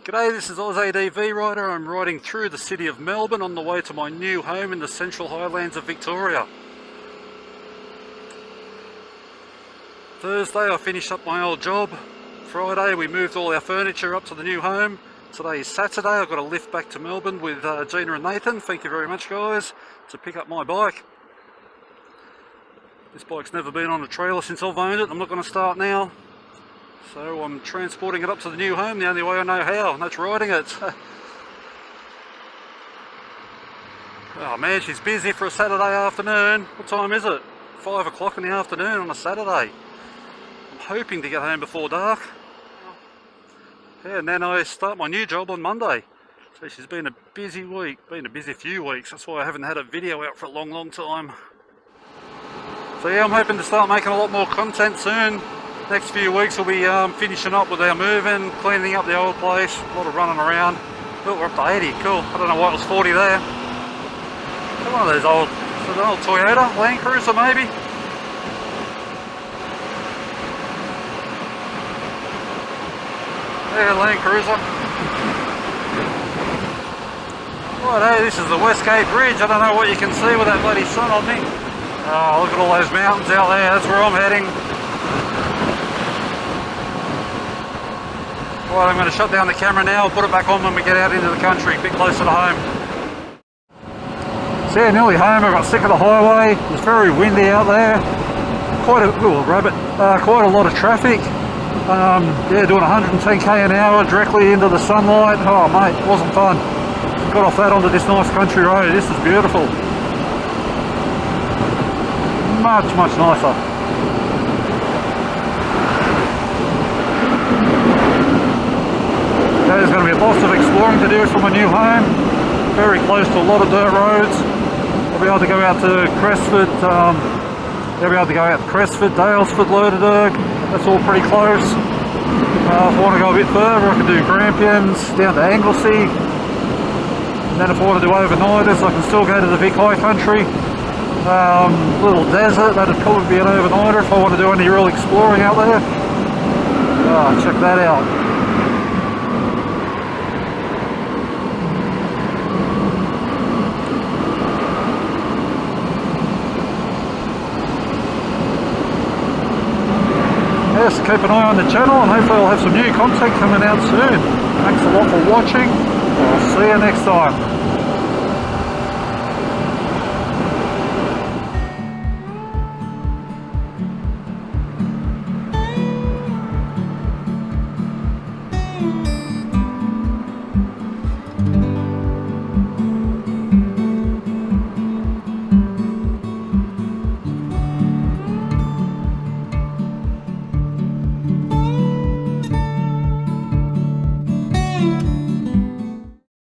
G'day, this is ADV Rider. I'm riding through the city of Melbourne on the way to my new home in the Central Highlands of Victoria. Thursday I finished up my old job. Friday we moved all our furniture up to the new home. Today is Saturday. I've got a lift back to Melbourne with Gina and Nathan. Thank you very much, guys, to pick up my bike. This bike's never been on a trailer since I've owned it. I'm not going to start now. So I'm transporting it up to the new home the only way I know how, and that's riding it. Oh man, she's busy for a Saturday afternoon. What time is it? 5 o'clock in the afternoon on a Saturday. I'm hoping to get home before dark. Yeah, and then I start my new job on Monday. So she's been a busy week, been a busy few weeks. That's why I haven't had a video out for a long time. So yeah, I'm hoping to start making a lot more content soon. Next few weeks we'll be finishing up with our moving, cleaning up the old place, a lot of running around. Oh, we're up to 80, cool. I don't know why it was 40 there. One of those old, an old Toyota, Land Cruiser maybe? Yeah, Land Cruiser. Right, hey, this is the Westgate Bridge. I don't know what you can see with that bloody sun on me. Oh, look at all those mountains out there, that's where I'm heading. Right, I'm going to shut down the camera now and put it back on when we get out into the country, a bit closer to home. So yeah, nearly home. I got sick of the highway. It was very windy out there. Quite a lot of traffic. Yeah, doing 110k an hour directly into the sunlight. Oh mate, it wasn't fun. Got off that onto this nice country road. This is beautiful. Much nicer. There's going to be lots of exploring to do from my new home. Very close to a lot of dirt roads. I'll be able to go out to Cresford. They'll be able to go out to Cresford, Daylesford, Lerderderg. That's all pretty close. If I want to go a bit further, I can do Grampians down to Anglesey. And then if I want to do overnighters, I can still go to the Vic High Country. Little desert, that'd probably be an overnighter if I want to do any real exploring out there. Check that out. Yes, keep an eye on the channel and hopefully I'll have some new content coming out soon. Thanks a lot for watching. I'll see you next time.